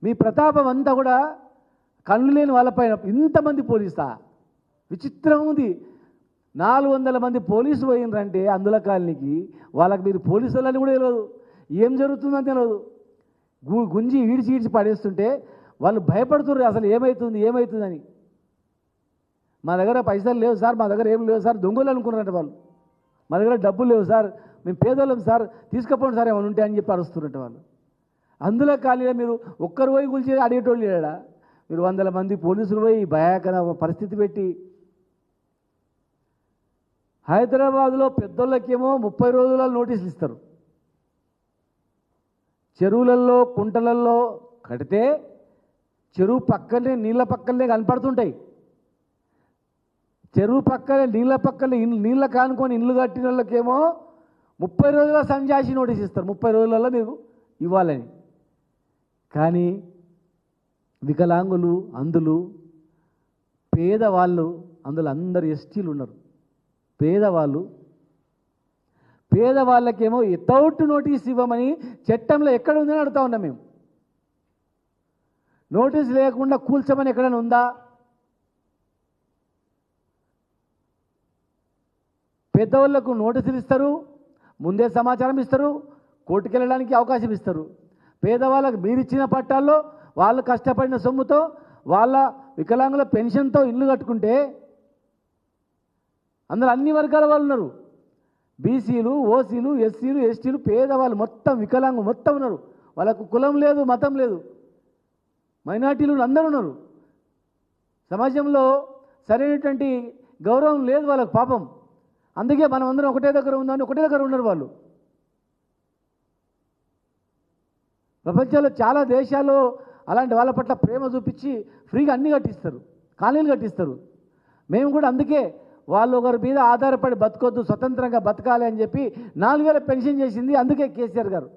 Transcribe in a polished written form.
మీ ప్రతాపం అంతా కూడా కళ్ళు లేని వాళ్ళపైన ఇంతమంది పోలీసా? విచిత్రం ఉంది. 400 మంది పోలీసులు పోయినరంటే అందుల కాలనీకి, వాళ్ళకి మీరు పోలీసు వాళ్ళని కూడా తెలియదు, ఏం జరుగుతుందని తెలియదు. గుంజి ఈడ్చి పడేస్తుంటే వాళ్ళు భయపడుతున్నారు, అసలు ఏమవుతుందని. మా దగ్గర పైసలు లేవు సార్, మా దగ్గర ఏం లేవు సార్, దొంగలు అనుకున్నారంట వాళ్ళు. మా దగ్గర డబ్బులు లేవు సార్, మేము పేదోళ్ళం సార్, తీసుకపోండి సార్ ఏమైనా ఉంటే అని చెప్పి అరుస్తున్నట్టు వాళ్ళు. అందులో కాలనీలో మీరు ఒక్కరు పోయి కూల్చి అడిగేటోళ్ళు లేడా? మీరు 100 మంది పోలీసులు పోయి భయాకర పరిస్థితి పెట్టి. హైదరాబాద్లో పెద్దోళ్ళకేమో 30 రోజుల నోటీసులు ఇస్తారు. చెరువులలో కుంటలలో కడితే చెరువు పక్కనే నీళ్ళ పక్కనే కనపడుతుంటాయి. చెరువు పక్కనే నీళ్ళ కానుకొని ఇల్లు కట్టిన వాళ్ళకేమో 30 రోజుల సంజాసి నోటీస్ ఇస్తారు, 30 రోజులలో మీరు ఇవ్వాలని. కానీ వికలాంగులు, అందులు, పేదవాళ్ళు, అందులో అందరు ఎస్టీలు ఉన్నారు. పేదవాళ్ళకేమో వితౌట్ నోటీస్ ఇవ్వమని చట్టంలో ఎక్కడ ఉందని అడుగుతా ఉన్నాం మేము. నోటీస్ లేకుండా కూల్చమని ఎక్కడైనా ఉందా? పెద్దవాళ్లకు నోటీసులు ఇస్తారు, ముందే సమాచారం ఇస్తారు, కోర్టుకు వెళ్ళడానికి అవకాశం ఇస్తారు. పేదవాళ్ళకు మీరిచ్చిన పట్టాల్లో వాళ్ళు కష్టపడిన సొమ్ముతో వాళ్ళ వికలాంగుల పెన్షన్తో ఇల్లు కట్టుకుంటే అందులో అన్ని వర్గాల వాళ్ళు ఉన్నారు. బీసీలు, ఓసీలు, ఎస్సీలు, ఎస్టీలు, పేదవాళ్ళు మొత్తం వికలాంగులు మొత్తం ఉన్నారు. వాళ్ళకు కులం లేదు, మతం లేదు, మైనార్టీలు అందరూ ఉన్నారు. సమాజంలో సరైనటువంటి గౌరవం లేదు వాళ్ళకు పాపం. అందుకే మనం అందరం ఒకటే దగ్గర ఉందని ఒకటే దగ్గర ఉన్నారు వాళ్ళు. ప్రపంచంలో చాలా దేశాల్లో అలాంటి వాళ్ళ పట్ల ప్రేమ చూపించి ఫ్రీగా అన్నీ కట్టిస్తారు, కాలనీలు కట్టిస్తారు. మేము కూడా అందుకే వాళ్ళు ఒకరి మీద ఆధారపడి బతకొద్దు, స్వతంత్రంగా బతకాలి అని చెప్పి 4000 పెన్షన్ చేసింది అందుకే కేసీఆర్ గారు.